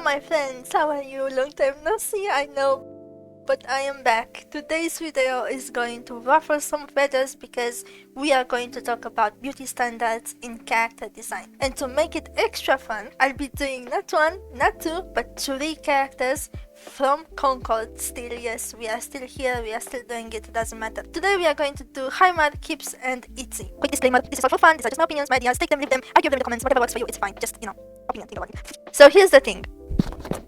my friends, how are you? Long time no see, I know, but I am back. Today's video is going to ruffle some feathers because we are going to talk about beauty standards in character design. And to make it extra fun, I'll be doing not one, not two, but three characters from Concord. Still, yes, we are still here, we are still doing it, it doesn't matter. Today we are going to do Haymar, Kyps, and Itzy. Quick disclaimer, this is all for fun, these are just my opinions, my ideas, take them, leave them, argue them in the comments, whatever works for you, it's fine, just, opinion, think about it. So here's the thing.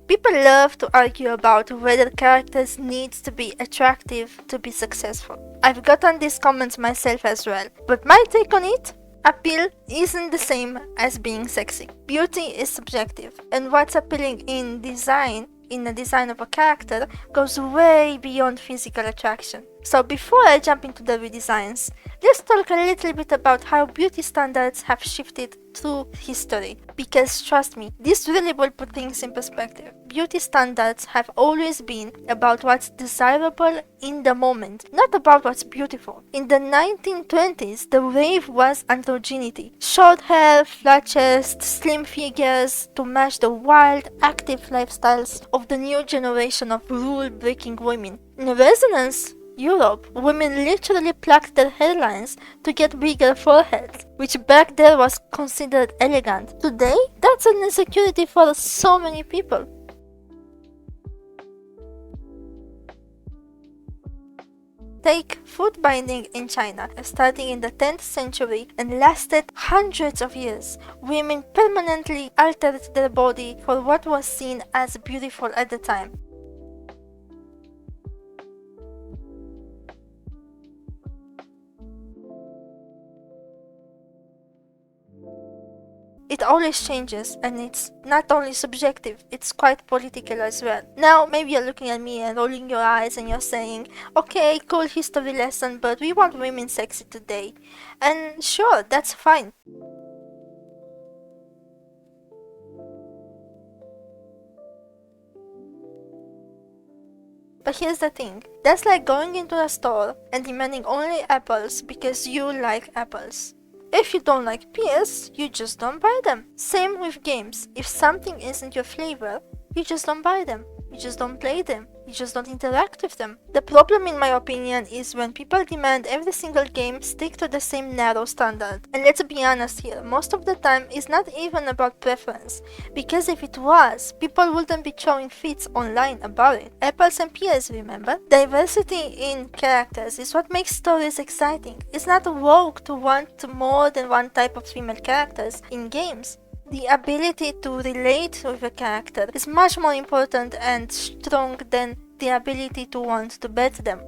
People love to argue about whether characters need to be attractive to be successful. I've gotten these comments myself as well, but my take on it, appeal isn't the same as being sexy. Beauty is subjective, and what's appealing in the design of a character goes way beyond physical attraction. So before I jump into the redesigns, let's talk a little bit about how beauty standards have shifted through history. Because trust me, this really will put things in perspective. Beauty standards have always been about what's desirable in the moment, not about what's beautiful. In the 1920s, the rave was androgyny. Short hair, flat chest, slim figures to match the wild, active lifestyles of the new generation of rule-breaking women. In resonance, Europe, women literally plucked their hairlines to get bigger foreheads, which back then was considered elegant. Today, that's an insecurity for so many people. Take foot binding in China, starting in the 10th century and lasted hundreds of years. Women permanently altered their body for what was seen as beautiful at the time. It always changes, and it's not only subjective, it's quite political as well. Now, maybe you're looking at me and rolling your eyes and you're saying, okay, cool history lesson, but we want women sexy today. And sure, that's fine. But here's the thing, that's like going into a store and demanding only apples because you like apples. If you don't like pears, you just don't buy them. Same with games. If something isn't your flavor, you just don't buy them. You just don't play them. You just don't interact with them. The problem, in my opinion, is when people demand every single game stick to the same narrow standard. And let's be honest here, most of the time it's not even about preference. Because if it was, people wouldn't be throwing fits online about it. Apples and pears, remember? Diversity in characters is what makes stories exciting. It's not rogue to want more than one type of female characters in games. The ability to relate with a character is much more important and strong than the ability to want to bet them.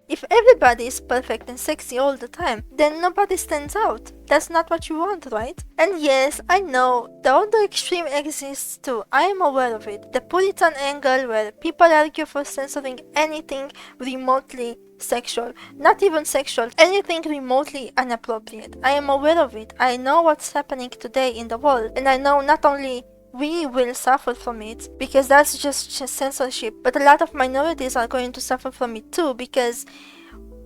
If everybody is perfect and sexy all the time, then nobody stands out. That's not what you want, right? And yes, I know, the other extreme exists too, I am aware of it. The Puritan angle where people argue for censoring anything remotely sexual, not even sexual, anything remotely inappropriate. I am aware of it. I know what's happening today in the world, and I know not only we will suffer from it, because that's just censorship, but a lot of minorities are going to suffer from it too, because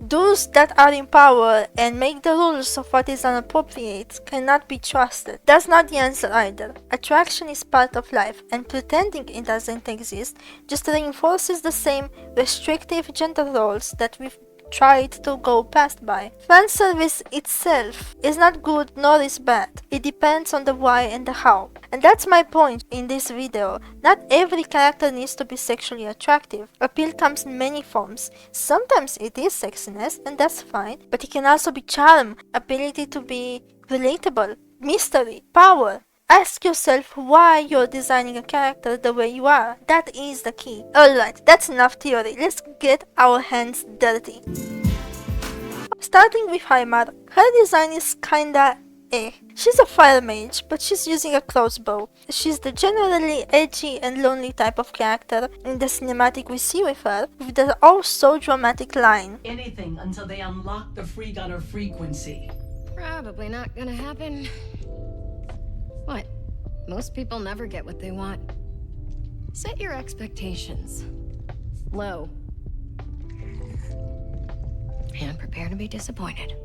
those that are in power and make the rules of what is inappropriate cannot be trusted. That's not the answer either. Attraction is part of life, and pretending it doesn't exist just reinforces the same restrictive gender roles that we've tried to go past by. Fan service itself is not good nor is bad. It depends on the why and the how. And that's my point in this video. Not every character needs to be sexually attractive. Appeal comes in many forms. Sometimes it is sexiness, and that's fine, but it can also be charm, ability to be relatable, mystery, power. Ask yourself why you're designing a character the way you are. That is the key. Alright, that's enough theory. Let's get our hands dirty. Starting with Haymar, her design is kinda eh. She's a fire mage, but she's using a crossbow. She's the generally edgy and lonely type of character in the cinematic we see with her, with the oh so dramatic line. Anything until they unlock the free gunner frequency. Probably not gonna happen. What? Most people never get what they want. Set your expectations low. And prepare to be disappointed.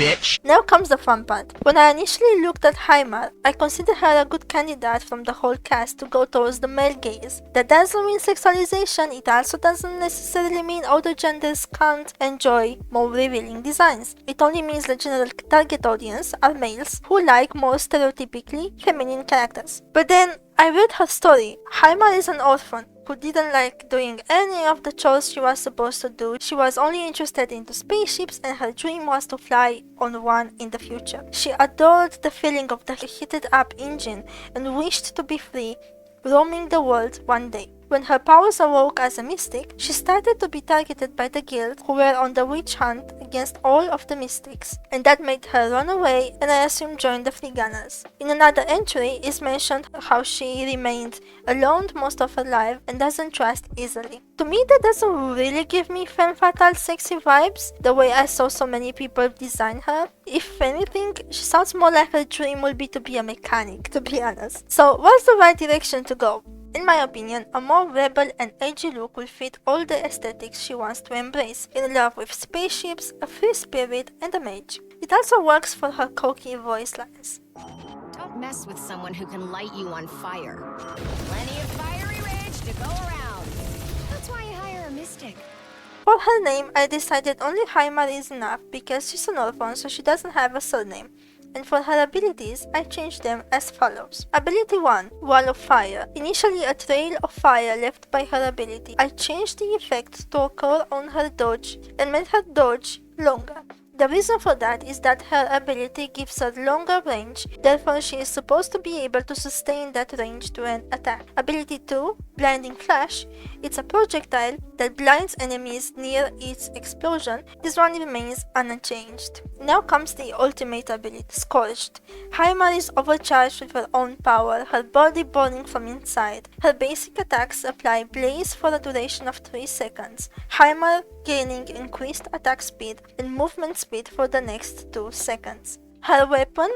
bitch. Now comes the fun part. When I initially looked at Haymar, I considered her a good candidate from the whole cast to go towards the male gaze. That doesn't mean sexualization, it also doesn't necessarily mean other genders can't enjoy more revealing designs. It only means the general target audience are males who like more stereotypically feminine characters. But then I read her story. Haymar is an orphan who didn't like doing any of the chores she was supposed to do. She was only interested in the spaceships and her dream was to fly on one in the future. She adored the feeling of the heated up engine and wished to be free, roaming the world one day. When her powers awoke as a mystic, she started to be targeted by the guild who were on the witch hunt against all of the mystics, and that made her run away and I assume join the Free Gunners. In another entry is mentioned how she remained alone most of her life and doesn't trust easily. To me that doesn't really give me femme fatale sexy vibes, the way I saw so many people design her. If anything, she sounds more like her dream will be to be a mechanic, to be honest. So what's the right direction to go? In my opinion, a more rebel and edgy look will fit all the aesthetics she wants to embrace, in love with spaceships, a free spirit, and a mage. It also works for her cocky voice lines. Don't mess with someone who can light you on fire. Plenty of fiery rage to go around. That's why you hire a mystic. For her name, I decided only Haymar is enough because she's an orphan, so she doesn't have a surname. And for her abilities, I changed them as follows. Ability 1, Wall of Fire. Initially a trail of fire left by her ability. I changed the effect to occur on her dodge and made her dodge longer. The reason for that is that her ability gives her longer range, therefore she is supposed to be able to sustain that range to an attack. Ability 2, Blinding Flash. It's a projectile that blinds enemies near its explosion. This one remains unchanged. Now comes the ultimate ability, Scorched. Haymar is overcharged with her own power, her body burning from inside. Her basic attacks apply Blaze for a duration of 3 seconds. Haymar gaining increased attack speed and movement speed for the next 2 seconds. Her weapon,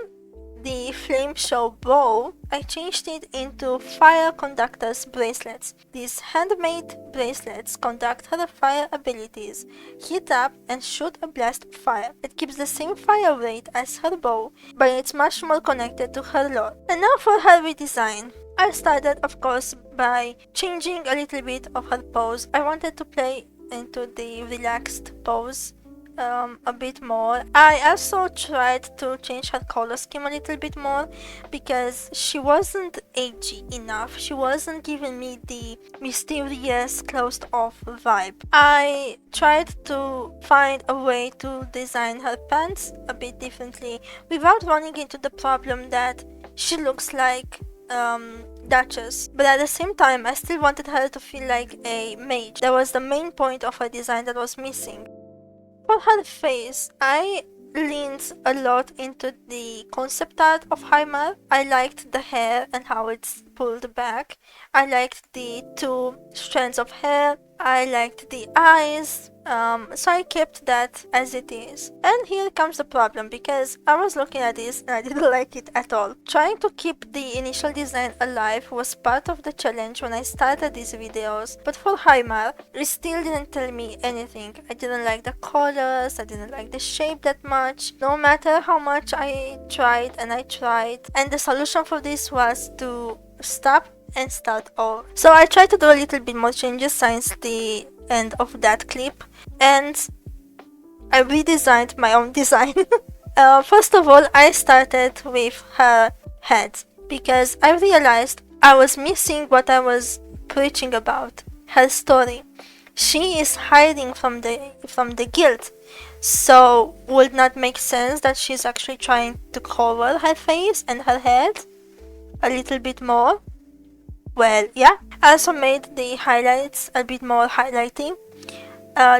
the Flame Show Bow, I changed it into Fire Conductor's Bracelets. These handmade bracelets conduct her fire abilities, heat up and shoot a blast of fire. It keeps the same fire rate as her bow, but it's much more connected to her lore. And now for her redesign. I started of course by changing a little bit of her pose. I wanted to play into the relaxed pose a bit more. I also tried to change her color scheme a little bit more because she wasn't edgy enough. She wasn't giving me the mysterious closed off vibe. I tried to find a way to design her pants a bit differently without running into the problem that she looks like Duchess, but at the same time I still wanted her to feel like a mage. That was the main point of her design that was missing. For her face, I leaned a lot into the concept art of Haymar. I liked the hair and how it's pulled back. I liked the 2 strands of hair. I liked the eyes. So I kept that as it is. And here comes the problem, because I was looking at this and I didn't like it at all. Trying to keep the initial design alive was part of the challenge when I started these videos, but for Haymar, it still didn't tell me anything. I didn't like the colors, I didn't like the shape that much, no matter how much I tried. And the solution for this was to stop and start over. So I tried to do a little bit more changes since the end of that clip, and I redesigned my own design. First of all, I started with her head because I realized I was missing what I was preaching about, her story. She is hiding from the guild, so would not make sense that she's actually trying to cover her face and her head a little bit more. Well, yeah. I also made the highlights a bit more highlighting,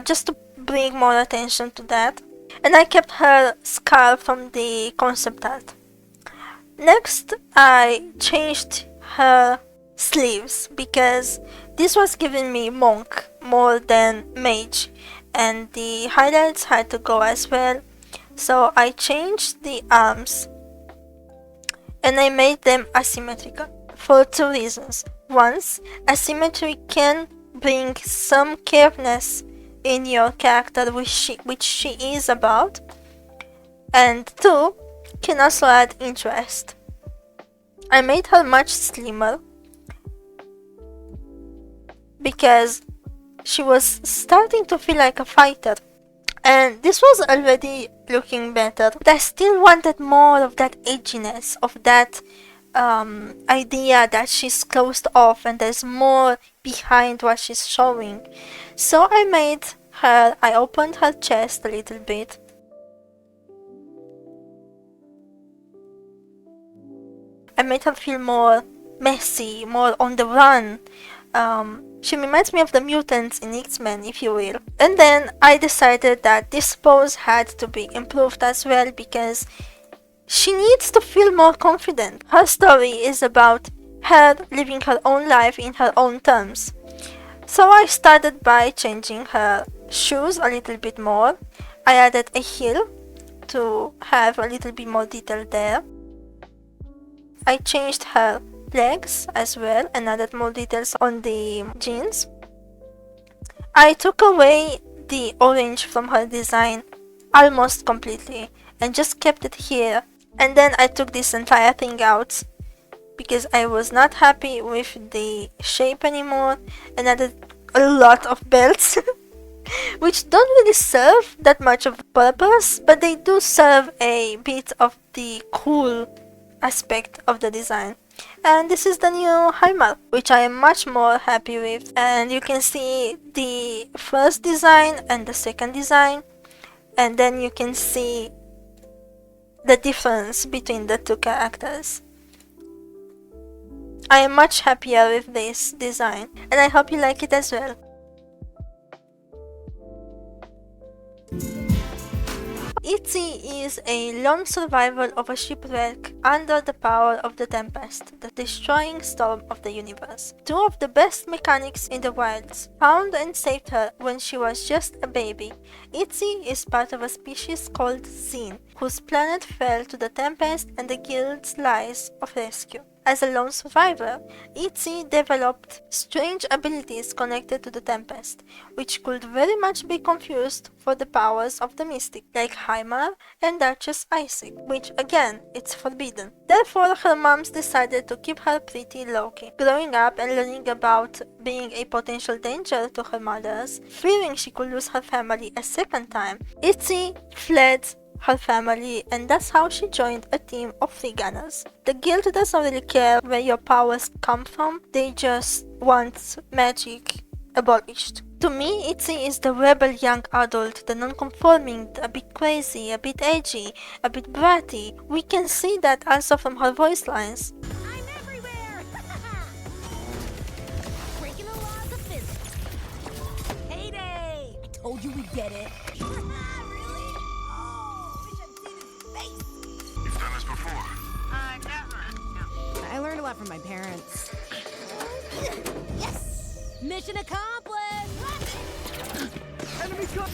just to bring more attention to that. And I kept her scarf from the concept art. Next, I changed her sleeves because this was giving me monk more than mage, and the highlights had to go as well. So I changed the arms and I made them asymmetrical for 2 reasons. Once, asymmetry can bring some curvedness in your character, which she is about. and 2 can also add interest. I made her much slimmer because she was starting to feel like a fighter, and this was already looking better, but I still wanted more of that edginess, of that idea that she's closed off and there's more behind what she's showing. So I opened her chest a little bit. I made her feel more messy, more on the run. She reminds me of the mutants in X-Men, if you will. And then I decided that this pose had to be improved as well because she needs to feel more confident. Her story is about her living her own life in her own terms. So I started by changing her shoes a little bit more. I added a heel to have a little bit more detail there. I changed her legs as well and added more details on the jeans. I took away the orange from her design almost completely and just kept it here, and then I took this entire thing out because I was not happy with the shape anymore, and added a lot of belts which don't really serve that much of a purpose, but they do serve a bit of the cool aspect of the design. And this is the new Haymar, which I am much more happy with. And you can see the first design and the second design, and then you can see the difference between the two characters. I am much happier with this design, and I hope you like it as well. Itzy is a lone survival of a shipwreck under the power of the Tempest, the destroying storm of the universe. Two of the best mechanics in the wilds found and saved her when she was just a baby. Itzy is part of a species called Xin, whose planet fell to the Tempest and the Guild's lies of rescue. As a lone survivor, Itzy developed strange abilities connected to the Tempest, which could very much be confused for the powers of the Mystic, like Haymar and Duchess Isaac, which again, it's forbidden. Therefore, her moms decided to keep her pretty low-key. Growing up and learning about being a potential danger to her mothers, fearing she could lose her family a second time, Itzy fled her family, and that's how she joined a team of free gunners. The guild doesn't really care where your powers come from, they just want magic abolished. To me, Itzy is the rebel young adult, the non-conforming, a bit crazy, a bit edgy, a bit bratty. We can see that also from her voice lines. I'm everywhere! Breaking the laws of physics. Heyday! I told you we'd get it. You've done this before. I learned a lot from my parents. Yes! Mission accomplished! Enemy come!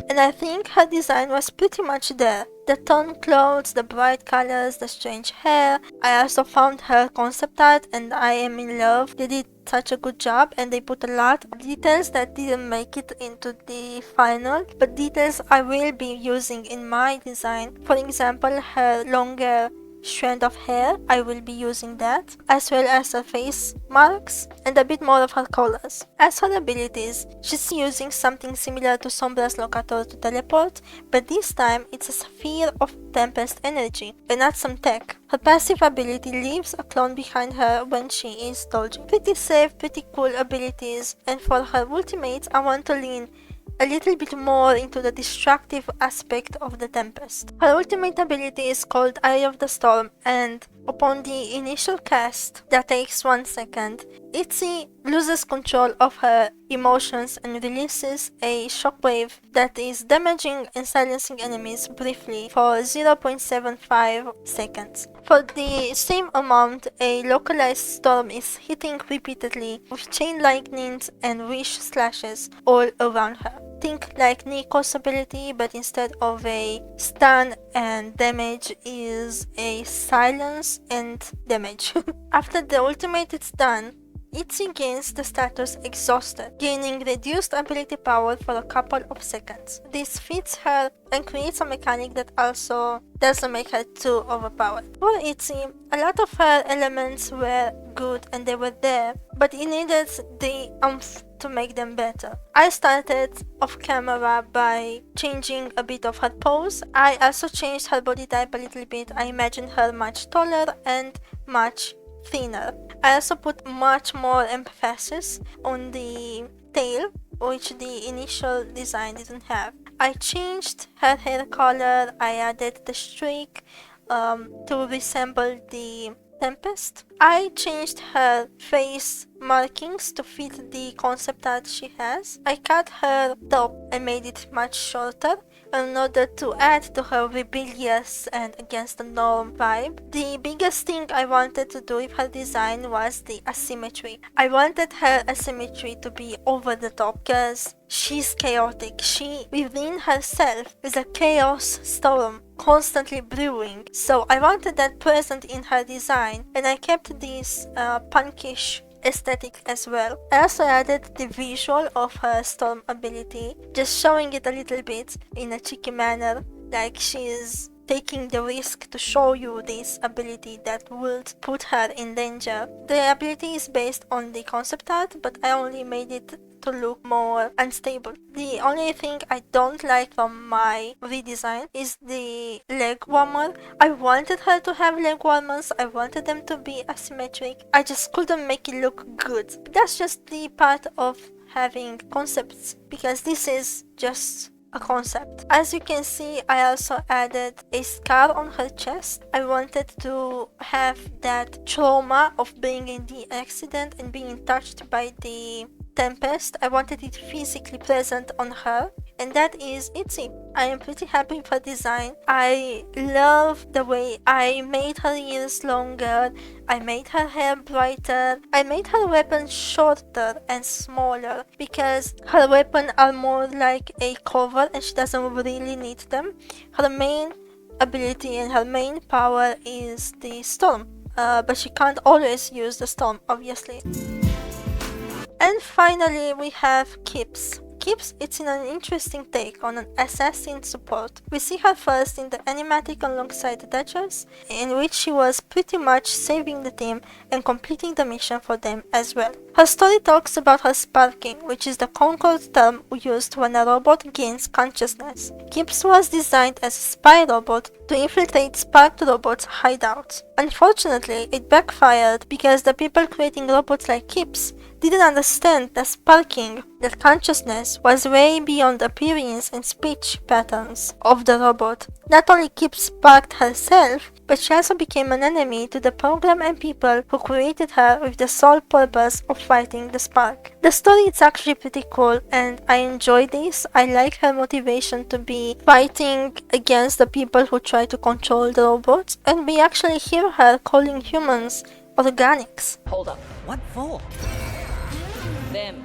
And I think her design was pretty much there. The toned clothes, the bright colors, the strange hair. I also found her concept art and I am in love. They did such a good job and they put a lot of details that didn't make it into the final, but details I will be using in my design. For example, her longer strand of hair, I will be using that, as well as her face marks and a bit more of her colors. As her abilities, she's using something similar to Sombra's Locator to teleport, but this time it's a sphere of Tempest energy and not some tech. Her passive ability leaves a clone behind her when she is dodging. Pretty safe, pretty cool abilities, and for her ultimate I want to lean a little bit more into the destructive aspect of the Tempest. Her ultimate ability is called Eye of the Storm, and upon the initial cast that takes 1 second, Itzy loses control of her emotions and releases a shockwave that is damaging and silencing enemies briefly for 0.75 seconds. For the same amount, a localized storm is hitting repeatedly with chain lightnings and wish slashes all around her. Think like Nico's ability, but instead of a stun and damage is a silence and damage. After the ultimate is done, Itzy gains the status Exhausted, gaining reduced ability power for a couple of seconds. This fits her and creates a mechanic that also doesn't make her too overpowered. For Itzy, a lot of her elements were good and they were there, but it needed the oomph to make them better. I started off camera by changing a bit of her pose. I also changed her body type a little bit. I imagined her much taller and much thinner. I also put much more emphasis on the tail, which the initial design didn't have. I changed her hair color. I added the streak to resemble the Tempest. I changed her face markings to fit the concept art she has. I cut her top and made it much shorter in order to add to her rebellious and against the norm vibe. The biggest thing I wanted to do with her design was the asymmetry. I wanted her asymmetry to be over the top because she's chaotic. She within herself is a chaos storm constantly brewing. So I wanted that present in her design, and I kept this punkish aesthetic as well. I also added the visual of her storm ability, just showing it a little bit in a cheeky manner, like she's taking the risk to show you this ability that would put her in danger. The ability is based on the concept art, but I only made it to look more unstable. The only thing I don't like from my redesign is the leg warmer. I wanted her to have leg warmers. I wanted them to be asymmetric. I just couldn't make it look good. But that's just the part of having concepts, because this is just a concept. As you can see, I also added a scar on her chest. I wanted to have that trauma of being in the accident and being touched by the Tempest. I wanted it physically present on her, and that is Itzy. I am pretty happy with her design. I love the way I made her ears longer, I made her hair brighter, I made her weapons shorter and smaller because her weapons are more like a cover and she doesn't really need them. Her main ability and her main power is the storm, but she can't always use the storm, obviously. And finally we have Kyps. Kyps is in an interesting take on an assassin support. We see her first in the animatic alongside the Duchess, in which she was pretty much saving the team and completing the mission for them as well. Her story talks about her sparking, which is the Concord term used when a robot gains consciousness. Kyps was designed as a spy robot to infiltrate sparked robots' hideouts. Unfortunately, it backfired because the people creating robots like Kyps didn't understand that sparking, that consciousness, was way beyond the appearance and speech patterns of the robot. Not only Kyps sparked herself, but she also became an enemy to the program and people who created her with the sole purpose of fighting the spark. The story is actually pretty cool and I enjoy this. I like her motivation to be fighting against the people who try to control the robots, and we actually hear her calling humans organics. Hold up. What for? Them.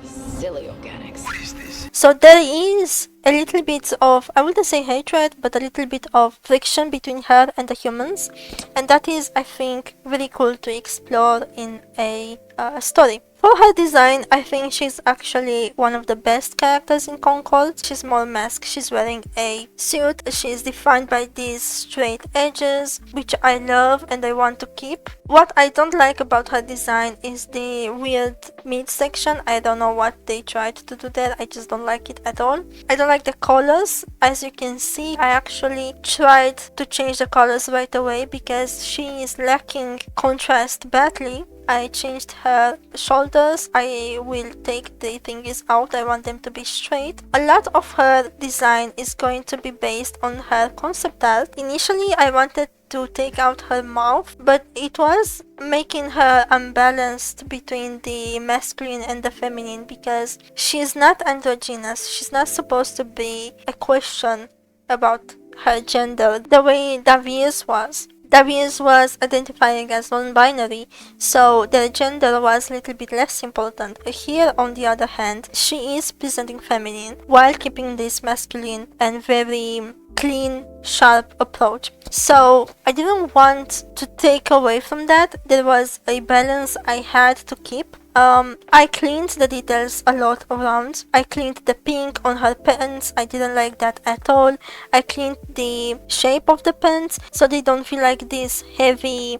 Silly organics. What is this? So there is a little bit of, I wouldn't say hatred, but a little bit of friction between her and the humans, and that is, I think, very cool to explore in a story. For her design, I think she's actually one of the best characters in Concord. She's more masked, she's wearing a suit, she's defined by these straight edges, which I love and I want to keep. What I don't like about her design is the weird midsection. I don't know what they tried to do there, I just don't like it at all. I don't like the colors. As you can see, I actually tried to change the colors right away because she is lacking contrast badly. I changed her shoulders. I will take the thingies out. I want them to be straight. A lot of her design is going to be based on her concept art. Initially, I wanted to take out her mouth, but it was making her unbalanced between the masculine and the feminine because she's not androgynous. She's not supposed to be a question about her gender the way Davies was. Darius was identifying as non-binary, so their gender was a little bit less important. Here, on the other hand, she is presenting feminine, while keeping this masculine and very clean, sharp approach. So I didn't want to take away from that. There was a balance I had to keep. I cleaned the details a lot around. I cleaned the pink on her pants. I didn't like that at all. I cleaned the shape of the pants so they don't feel like this heavy,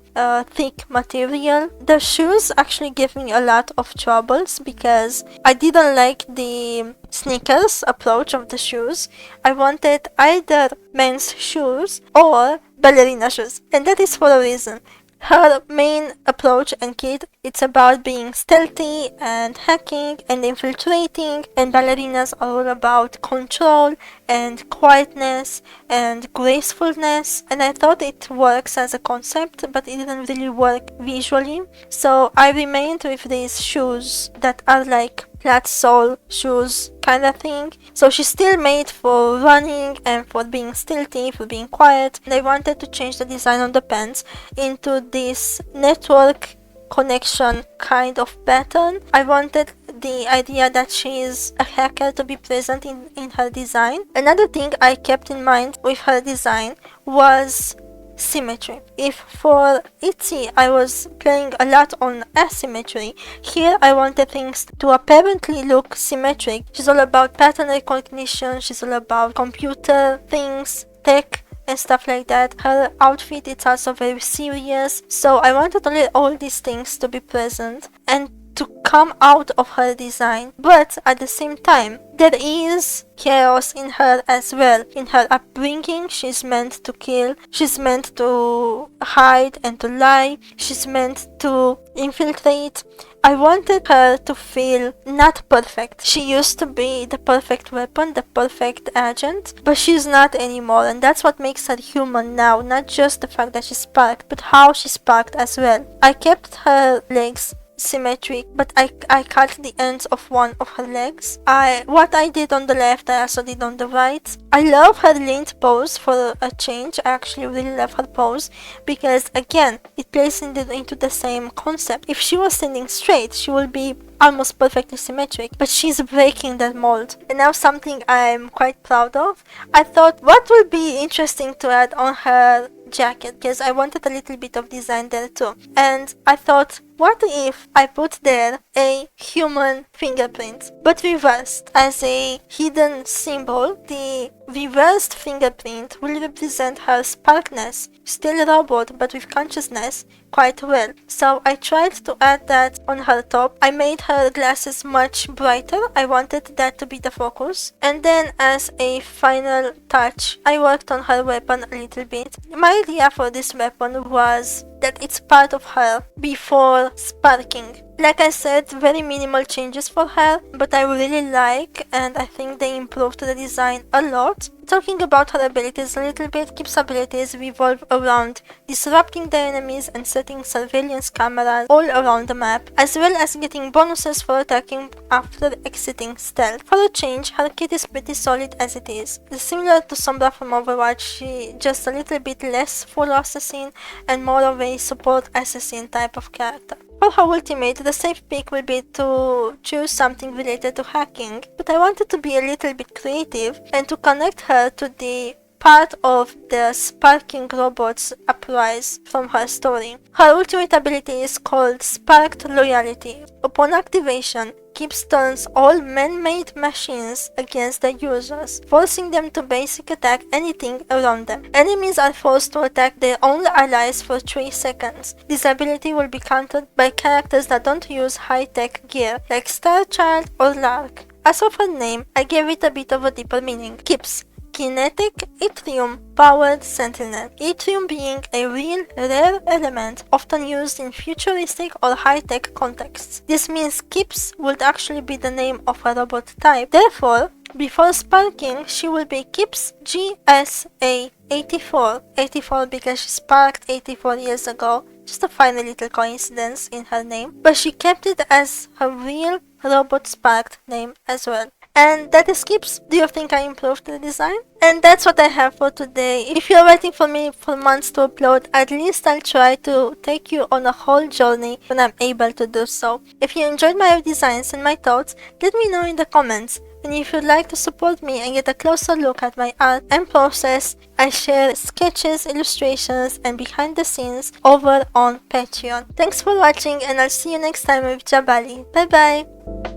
thick material. The shoes actually gave me a lot of troubles because I didn't like the sneakers approach of the shoes. I wanted either men's shoes or ballerina shoes, and that is for a reason. Her main approach and kit, it's about being stealthy and hacking and infiltrating, and ballerinas are all about control and quietness and gracefulness, and I thought it works as a concept, but it didn't really work visually. So I remained with these shoes that are like flat sole shoes kind of thing. So she's still made for running and for being stealthy, for being quiet. And I wanted to change the design on the pants into this network connection kind of pattern. I wanted the idea that she is a hacker to be present in her design. Another thing I kept in mind with her design was symmetry. If for Itzy I was playing a lot on asymmetry, here I wanted things to apparently look symmetric. She's all about pattern recognition, she's all about computer things, tech and stuff like that. Her outfit is also very serious, so I wanted all these things to be present and to come out of her design, but at the same time there is chaos in her as well. In her upbringing, she's meant to kill, she's meant to hide and to lie, she's meant to infiltrate. I wanted her to feel not perfect. She used to be the perfect weapon, the perfect agent, but she's not anymore, and that's what makes her human now, not just the fact that she's sparked, but how she's sparked as well. I kept her legs symmetric, but I cut the ends of one of her legs. What I did on the left, I also did on the right. I love her leaned pose for a change. I actually really love her pose because again, it plays into the same concept. If she was standing straight, she will be almost perfectly symmetric, but she's breaking that mold. And now something I'm quite proud of. I thought what would be interesting to add on her jacket, because I wanted a little bit of design there too. And I thought, what if I put there a human fingerprint, but reversed as a hidden symbol? The reversed fingerprint will represent her sparkness, still a robot but with consciousness, quite well. So I tried to add that on her top. I made her glasses much brighter. I wanted that to be the focus. And then as a final touch, I worked on her weapon a little bit. My idea for this weapon was that it's part of her before sparking. Like I said, very minimal changes for her, but I really like, and I think they improved the design a lot. Talking about her abilities a little bit, Kyps' abilities revolve around disrupting the enemies and setting surveillance cameras all around the map, as well as getting bonuses for attacking after exiting stealth. For a change, her kit is pretty solid as it is. Similar to Sombra from Overwatch, she just a little bit less full assassin and more of a support assassin type of character. For her ultimate, the safe pick will be to choose something related to hacking, but I wanted to be a little bit creative and to connect her to the part of the sparking robot's uprise from her story. Her ultimate ability is called Sparked Loyalty. Upon activation, Kyps turns all man-made machines against the users, forcing them to basically attack anything around them. Enemies are forced to attack their own allies for 3 seconds. This ability will be countered by characters that don't use high-tech gear, like Starchild or Lark. As of her name, I gave it a bit of a deeper meaning. Kyps, Kinetic Yttrium Powered Sentinel. Yttrium being a real, rare element often used in futuristic or high-tech contexts. This means Kyps would actually be the name of a robot type. Therefore, before sparking, she will be Kyps GSA-84. 84 because she sparked 84 years ago. Just a funny little coincidence in her name. But she kept it as her real robot sparked name as well. And that is Kyps. Do you think I improved the design? And that's what I have for today. If you're waiting for me for months to upload, at least I'll try to take you on a whole journey when I'm able to do so. If you enjoyed my designs and my thoughts, let me know in the comments. And if you'd like to support me and get a closer look at my art and process, I share sketches, illustrations, and behind the scenes over on Patreon. Thanks for watching, and I'll see you next time with Jabali. Bye bye!